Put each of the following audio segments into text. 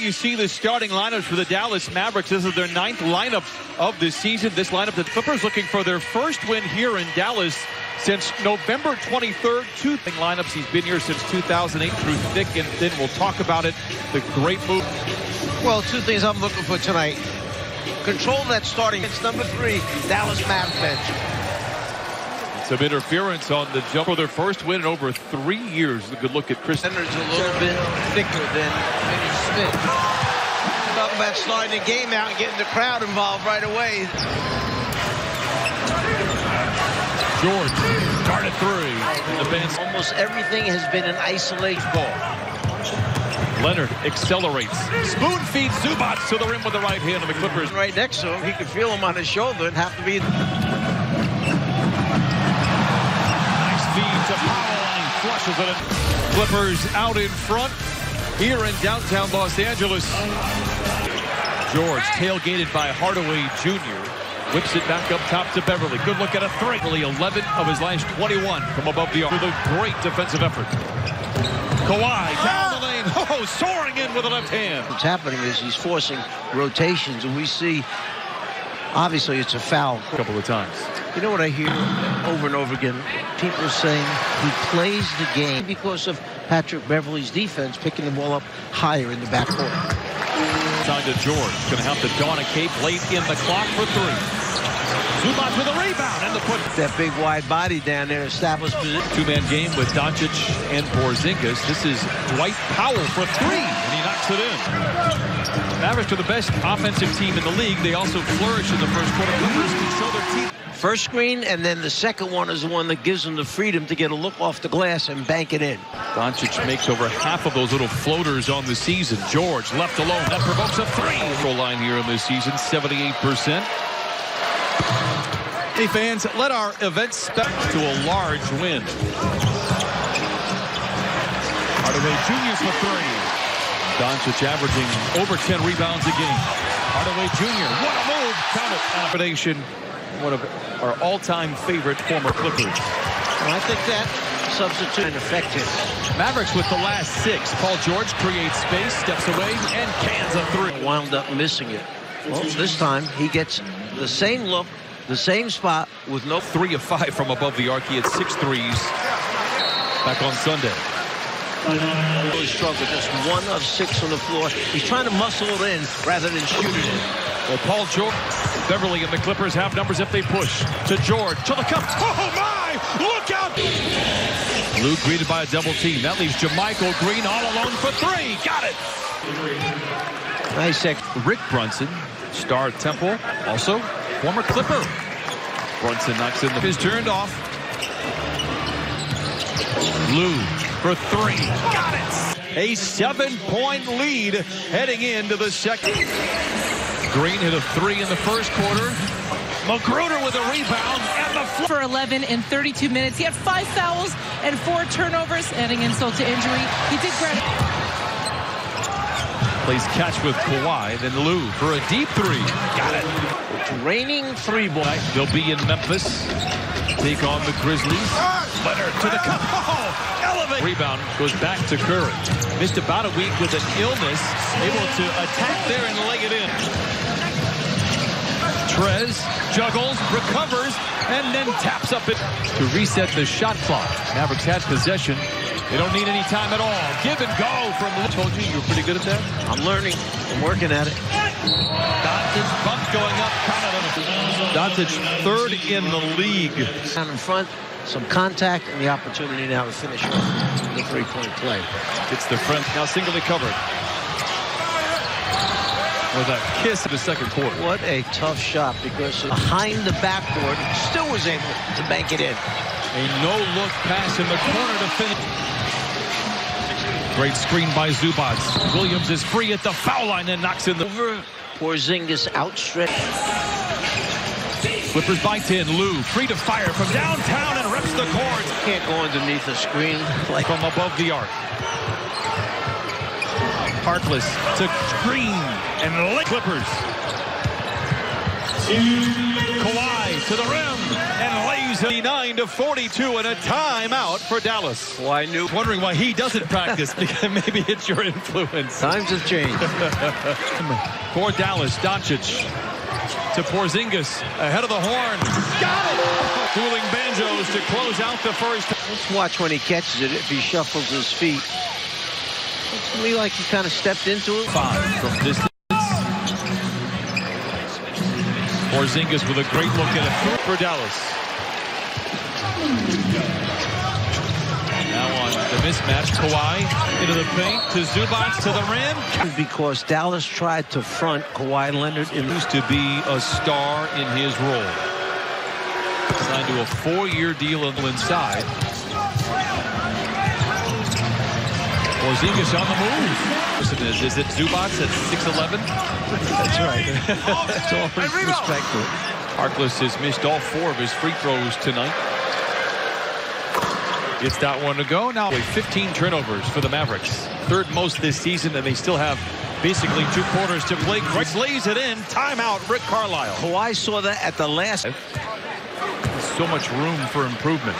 you see the starting lineups for the Dallas Mavericks. This is their 9th lineup of the season. This lineup, the Clippers looking for their first win here in Dallas since November 23rd. Two lineups. He's been here since 2008 through thick and thin. We'll talk about it. The great move. Well, two things I'm looking for tonight. Control that starting. It's number 3, Dallas Mavericks bench. Some interference on the jump for their first win in over 3 years. A good look at Chris. Leonard's a little bit thicker than Finney Smith. Talk about starting the game out and getting the crowd involved right away. George started 3. The band's almost everything has been an isolation ball. Leonard accelerates. Spoon feeds Zubac to the rim with the right hand of the Clippers. Right next to him, he could feel him on his shoulder and have to be. To Powell, and he flushes it. Clippers out in front here in downtown Los Angeles. George tailgated by Hardaway Jr. Whips it back up top to Beverly. Good look at a 3. 11 of his last 21 from above the arc with a great defensive effort. Kawhi down the lane. Oh, soaring in with the left hand. What's happening is he's forcing rotations, and we see, obviously, it's a foul. A couple of times. You know what I hear over and over again? People saying he plays the game because of Patrick Beverly's defense, picking the ball up higher in the backcourt. Time to George. Going to have to don a cape late in the clock for 3. Zubac with a rebound and the put. That big wide body down there, established position. 2-man game with Doncic and Porzingis. This is Dwight Powell for 3, and he knocks it in. Mavericks are the best offensive team in the league. They also flourish in the first quarter. Clippers control their team. First screen, and then the second one is the one that gives them the freedom to get a look off the glass and bank it in. Doncic makes over half of those little floaters on the season. George left alone. That provokes a 3. Goal line here in this season, 78%. Hey fans, let our event step to a large win. Hardaway Jr. for 3. Doncic averaging over 10 rebounds a game. Hardaway Jr. What a move! Count it. Combination. One of our all-time favorite former Clippers. Well, I think that substitute effective. Mavericks with the last 6. Paul George creates space, steps away, and cans a 3. Wound up missing it. Well, this time he gets the same look, the same spot with no. 3 of 5 from above the arc. He had 6 threes back on Sunday. Really struggled, just 1 of 6 on the floor. He's trying to muscle it in rather than shoot it in. Well, Paul George, Beverly and the Clippers have numbers if they push. To George, to the cup. Oh, my! Look out! Lou greeted by a double team. That leaves JaMychal Green all alone for 3. Got it! Nice sec. Rick Brunson, star at Temple, also former Clipper. Brunson knocks in the. Is turned off. Lou for 3. Got it! A 7-point lead heading into the second. Green hit a 3 in the first quarter. Magruder with a rebound and the for 11 in 32 minutes. He had 5 fouls and 4 turnovers, adding insult to injury. He did grab. Plays catch with Kawhi, then Lou for a deep 3. Got it. It's raining 3 ball. They'll be in Memphis. Take on the Grizzlies. Leonard to the cup. Oh, elevate. Rebound goes back to Curry. Missed about a week with an illness. Able to attack there and leg it in. Trez juggles, recovers, and then taps up it to reset the shot clock. Mavericks had possession. They don't need any time at all. Give and go from. I told you were pretty good at that. I'm learning. I'm working at it. Doncic bump going up. Doncic 3rd in the league. Down in front, some contact, and the opportunity now to finish the 3-point play. It's the front now singly covered. With a kiss in the second quarter. What a tough shot, because behind the backboard, still was able to bank it in. A no-look pass in the corner to finish. Great screen by Zubac. Williams is free at the foul line and knocks in the. Over Porzingis outstretched. Clippers by 10. Lou free to fire from downtown and rips the cords. Can't go underneath the screen like from above the arc. Harkless to Green and the Clippers. Kawhi to the rim and lays 39-42 and a timeout for Dallas. Well, I knew. Wondering why he doesn't practice, because maybe it's your influence. Times have changed. For Dallas, Doncic to Porzingis ahead of the horn. Got it! Cooling banjos to close out the first. Let's watch when he catches it, if he shuffles his feet. Looks to me like he kind of stepped into it. 5 from distance. Porzingis with a great look at it for Dallas. Now on the mismatch, Kawhi into the paint to Zubac to the rim. Because Dallas tried to front Kawhi Leonard. Used to be a star in his role. Signed to a 4-year deal inside. Porzingis on the move. Is it Zubac at 6'11"? That's right. That's all respect to it. Harkless has missed all 4 of his free throws tonight. Gets that one to go. Now 15 turnovers for the Mavericks. 3rd most this season, and they still have basically 2 quarters to play. Grace lays it in. Timeout, Rick Carlisle. Kawhi saw that at the last. So much room for improvement.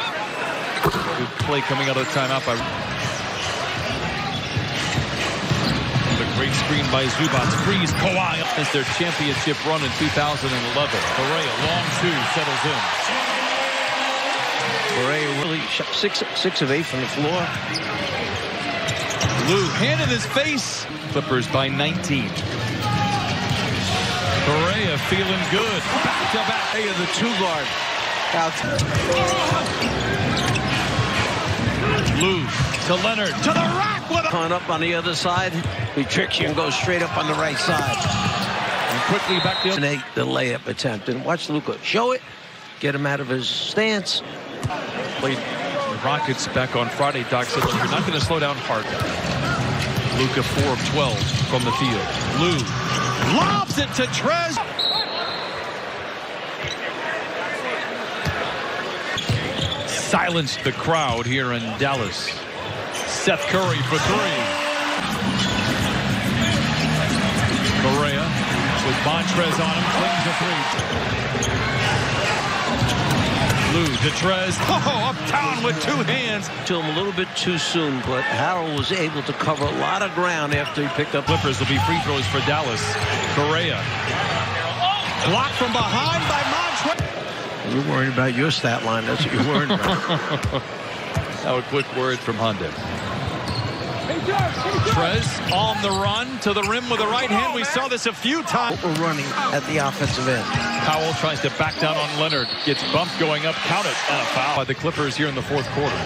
Good play coming out of the timeout by the great screen by Zubac. Frees Kawhi as their championship run in 2011. Correa, long 2, settles in. Correa really shot 6 of 8 from the floor. Lou, hand in his face. Clippers by 19. Correa feeling good. Back to back. Hey, the 2-guard. Out. Lou to Leonard to the rack with Coming up on the other side. He tricks you and goes straight up on the right side. And quickly back down. The layup attempt. And watch Luka show it. Get him out of his stance. Played the Rockets back on Friday. Doc said, you're not going to slow down hard. Luka 4 of 12 from the field. Lou lobs it to Trez. Silenced the crowd here in Dallas. Seth Curry for 3. Correa with Montrez on him, flings a 3. Lou to Trez. Oh, uptown with 2 hands. To him a little bit too soon, but Harrell was able to cover a lot of ground after he picked up. Clippers will be free throws for Dallas. Correa. Blocked from behind by Montrez. You're worried about your stat line. That's what you're worried about. Now a quick word from Honda. Trez on the run to the rim with the right hand. We saw this a few times. We're running at the offensive end. Powell tries to back down on Leonard. Gets bumped going up. Count it. And a foul by the Clippers here in the 4th quarter.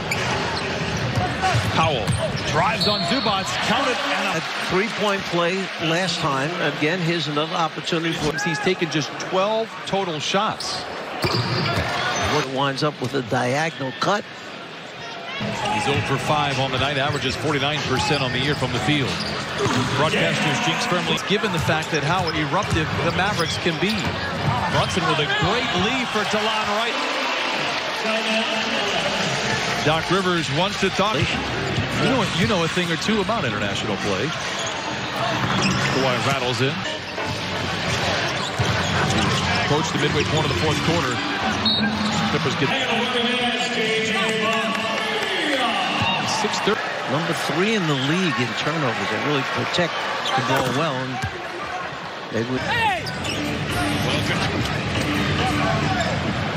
Powell drives on Zubac. Count it. And a 3-point play last time. Again, here's another opportunity for. He's taken just 12 total shots. What winds up with a diagonal cut. He's 0 for 5 on the night, averages 49% on the year from the field. Broadcasters jinx firmly, given the fact that how eruptive the Mavericks can be. Brunson with a great lead for Delon Wright. Doc Rivers wants to talk. You know a thing or two about international play. Kawhi rattles in. Approach the midway point of the 4th quarter. Clippers get 6-30. Number 3 in the league in turnovers. They really protect the ball well. And they would.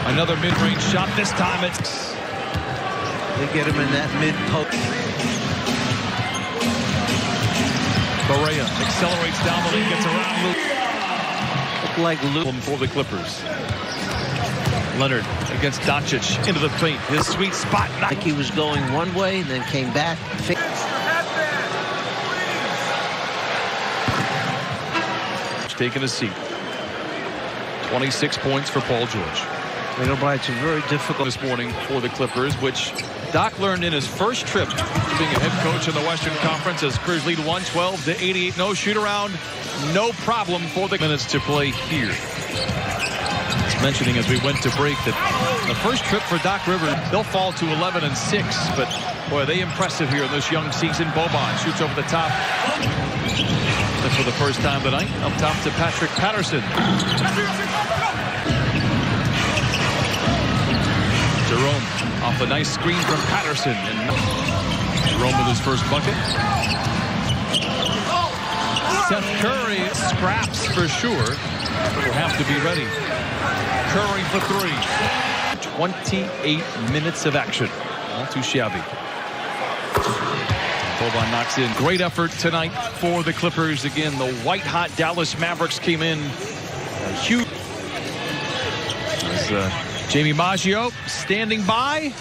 Another mid-range shot. This time it's. They get him in that mid-post. Correa accelerates down the lane, gets around Luke. Looked like Luke for the Clippers. Leonard against Doncic into the paint. His sweet spot. Like he was going one way, and then came back. Taking a seat. 26 points for Paul George. You know, Bryant, it's a very difficult this morning for the Clippers, which Doc learned in his first trip to being a head coach in the Western Conference as Clippers lead 112-88. No shoot around, no problem for the minutes to play here. Mentioning as we went to break that the first trip for Doc Rivers, they'll fall to 11-6, but boy, are they impressive here in this young season. Boban shoots over the top. Offense for the first time tonight. Up top to Patrick Patterson. Jerome off a nice screen from Patterson. And Jerome with his first bucket. Seth Curry scraps for sure. Will have to be ready. Curry for three. 28 minutes of action. Not too shabby. Boban knocks in. Great effort tonight for the Clippers. Again, the white-hot Dallas Mavericks came in huge. Jamie Maggio standing by.